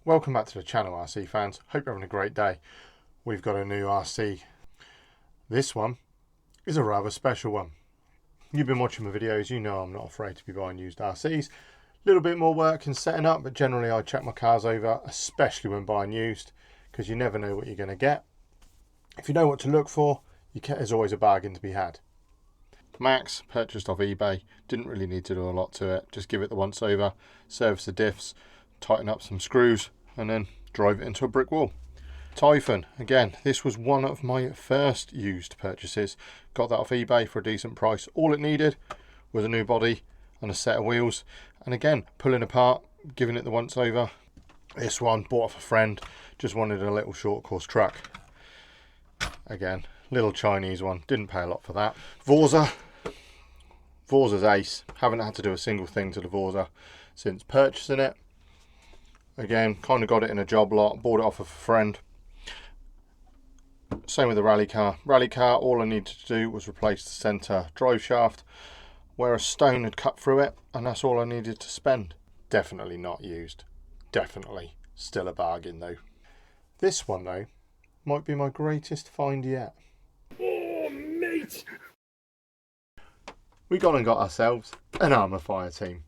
Welcome back to the channel, RC fans. Hope you're having a great day. We've got a new RC. This one is a rather special one. You've been watching my videos, you know I'm not afraid to be buying used RCs. A little bit more work in setting up, but generally I check my cars over, especially when buying used, because you never know what you're going to get. If you know what to look for, there's always a bargain to be had. Max, purchased off eBay, didn't really need to do a lot to it, just give it the once over, service the diffs, tighten up some screws and then drive it into a brick wall. Typhon, again, this was one of my first used purchases. Got that off eBay for a decent price. All it needed was a new body and a set of wheels, and again, pulling apart, giving it the once over. This one bought off a friend, just wanted a little short course truck. Again, little Chinese one, didn't pay a lot for that. Vorza's ace, haven't had to do a single thing to the Vorza since purchasing it. Again, kind of got it in a job lot, bought it off of a friend. Same with the rally car. Rally car, all I needed to do was replace the centre drive shaft where a stone had cut through it, and that's all I needed to spend. Definitely not used. Definitely. Still a bargain though. This one though, might be my greatest find yet. Oh, mate! We gone and got ourselves an Arrma Fireteam.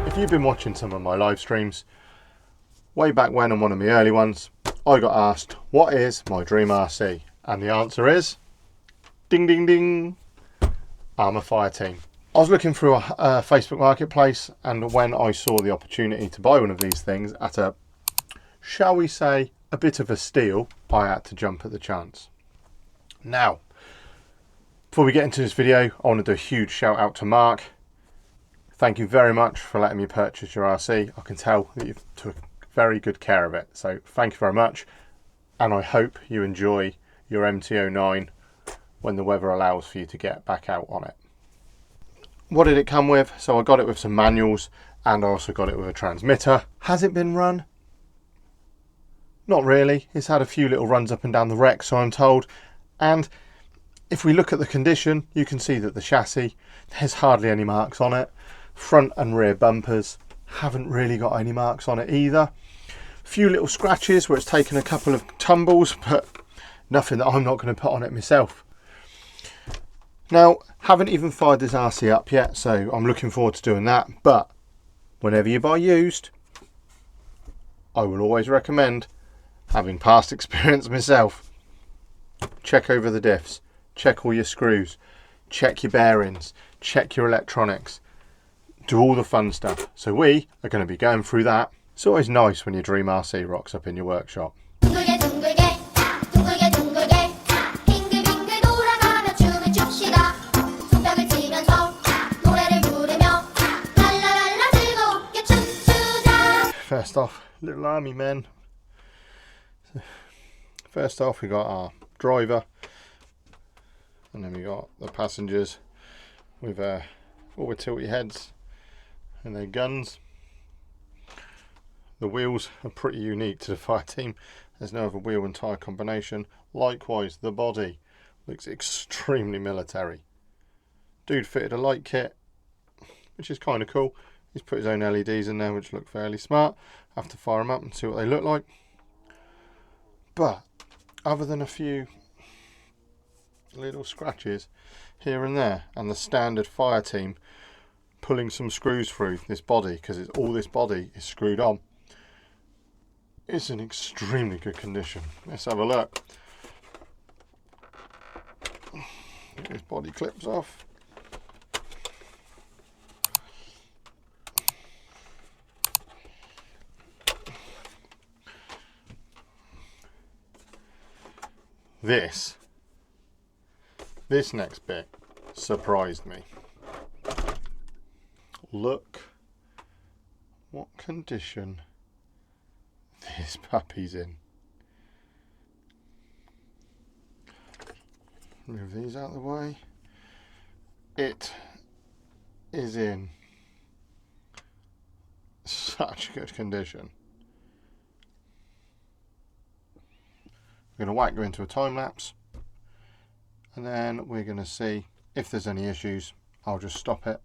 If you've been watching some of my live streams, way back when on one of my early ones, I got asked, what is my dream RC? And the answer is, ding ding ding, Arrma Fireteam. I was looking through a Facebook marketplace, and when I saw the opportunity to buy one of these things at a, shall we say, a bit of a steal, I had to jump at the chance. Now, before we get into this video, I want to do a huge shout out to Mark. Thank you very much for letting me purchase your RC. I can tell that you've took very good care of it. So thank you very much. And I hope you enjoy your MT-09 when the weather allows for you to get back out on it. What did it come with? So I got it with some manuals, and I also got it with a transmitter. Has it been run? Not really. It's had a few little runs up and down the wreck, so I'm told. And if we look at the condition, you can see that the chassis, there's hardly any marks on it. Front and rear bumpers haven't really got any marks on it either. A few little scratches where it's taken a couple of tumbles, but nothing that I'm not going to put on it myself. Now, haven't even fired this RC up yet, so I'm looking forward to doing that. But whenever you buy used, I will always recommend, having past experience myself, check over the diffs, check all your screws, check your bearings, check your electronics, do all the fun stuff. So we are going to be going through that. It's always nice when your dream RC rocks up in your workshop. first off, little army men. First off, we got our driver, and then we got the passengers with forward tilty heads and their guns. The wheels are pretty unique to the Fireteam. There's no other wheel and tyre combination. Likewise, the body looks extremely military. Dude fitted a light kit, which is kind of cool. He's put his own LEDs in there, which look fairly smart. I have to fire them up and see what they look like. But other than a few little scratches here and there, and the standard Fireteam pulling some screws through this body, because all this body is screwed on, it's in extremely good condition. Let's have a look. Get this body clips off. This next bit surprised me. Look what condition this puppy's in. Move these out of the way. It is in such good condition. We're going to whack you into a time lapse, and then we're going to see if there's any issues. I'll just stop it.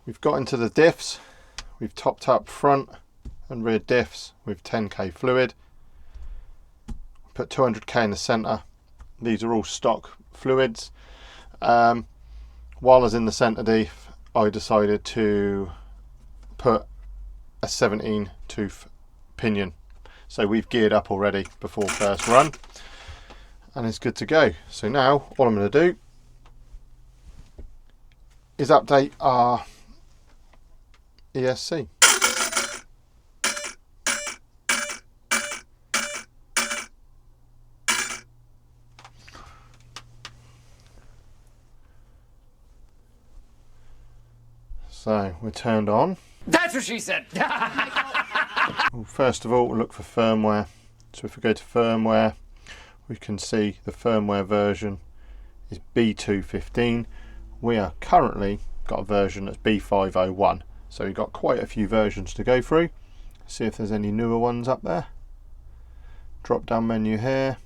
We've got into the diffs, we've topped up front and rear diffs with 10k fluid. Put 200k in the centre. These are all stock fluids. While I was in the centre diff, I decided to put a 17 tooth pinion. So we've geared up already before first run, and it's good to go. So now all I'm going to do is update our ESC. So we're turned on. That's what she said. Well, first of all, we'll look for firmware. So if we go to firmware, we can see the firmware version is B215. We are currently got a version that's B501. So we've got quite a few versions to go through. See if there's any newer ones up there. Drop down menu here.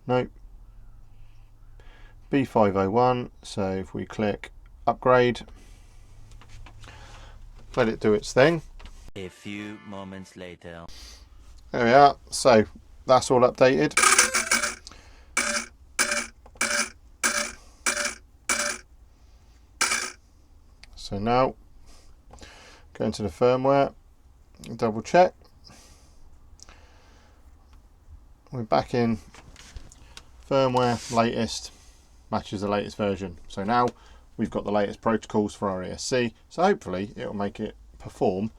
Nope. B501. So if we click upgrade, let it do its thing. A few moments later. There we are. So that's all updated. So now go into the firmware, double check. We're back in firmware, latest, matches the latest version. So now we've got the latest protocols for our ESC, so hopefully it'll make it perform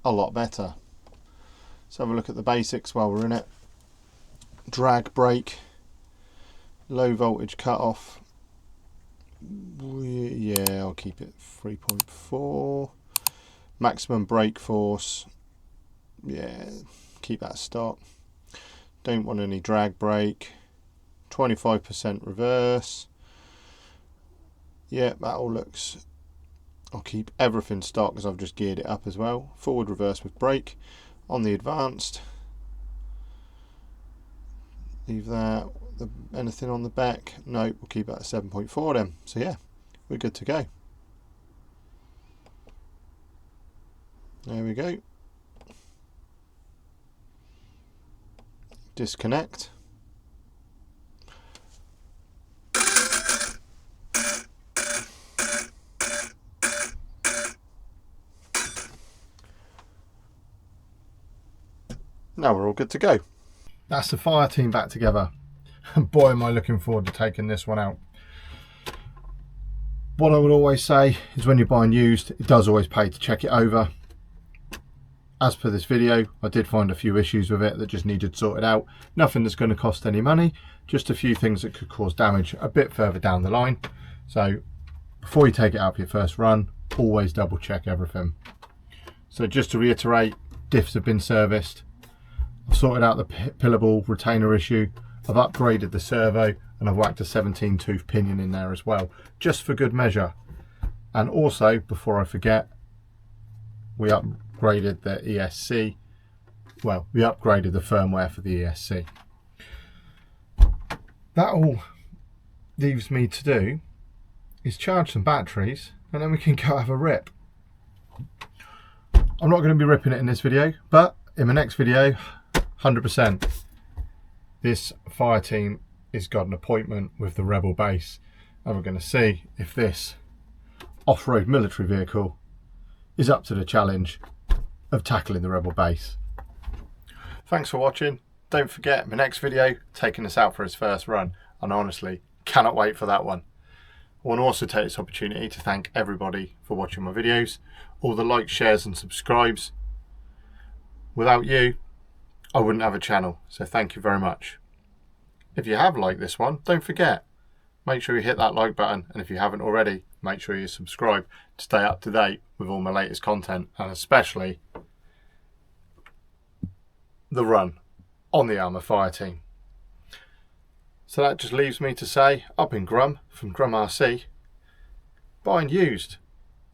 a lot better. So have a look at the basics while we're in it. Drag brake, low voltage cutoff. Yeah, I'll keep it 3.4. Maximum brake force. Yeah, keep that stock. Don't want any drag brake. 25% reverse. Yeah, that all looks. I'll keep everything stock because I've just geared it up as well. Forward reverse with brake. On the advanced, leave that. Anything on the back? No, we'll keep it at 7.4 then. So yeah, we're good to go. There we go. Disconnect. Now we're all good to go. That's the Fireteam back together. And boy, am I looking forward to taking this one out. What I would always say is when you're buying used, it does always pay to check it over. As per this video, I did find a few issues with it that just needed sorted out. Nothing that's going to cost any money, just a few things that could cause damage a bit further down the line. So before you take it out for your first run, always double check everything. So just to reiterate, diffs have been serviced. I've sorted out the pillar ball retainer issue. I've upgraded the servo and I've whacked a 17 tooth pinion in there as well, just for good measure. And also, before I forget, we upgraded the ESC. Well, we upgraded the firmware for the ESC. That all leaves me to do is charge some batteries and then we can go have a rip. I'm not going to be ripping it in this video, but in my next video, 100%. This Fireteam has got an appointment with the Rebel base and we're going to see if this off-road military vehicle is up to the challenge of tackling the Rebel base. Thanks for watching. Don't forget my next video taking us out for his first run, and honestly cannot wait for that one. I want to also take this opportunity to thank everybody for watching my videos, all the likes, shares and subscribes. Without you, I wouldn't have a channel, so thank you very much. If you have liked this one, don't forget, make sure you hit that like button, and if you haven't already, make sure you subscribe to stay up to date with all my latest content, and especially the run on the Arrma Fireteam. So that just leaves me to say, I've been Grum from Arrma RC. Buying used,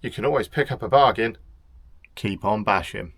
you can always pick up a bargain. Keep on bashing.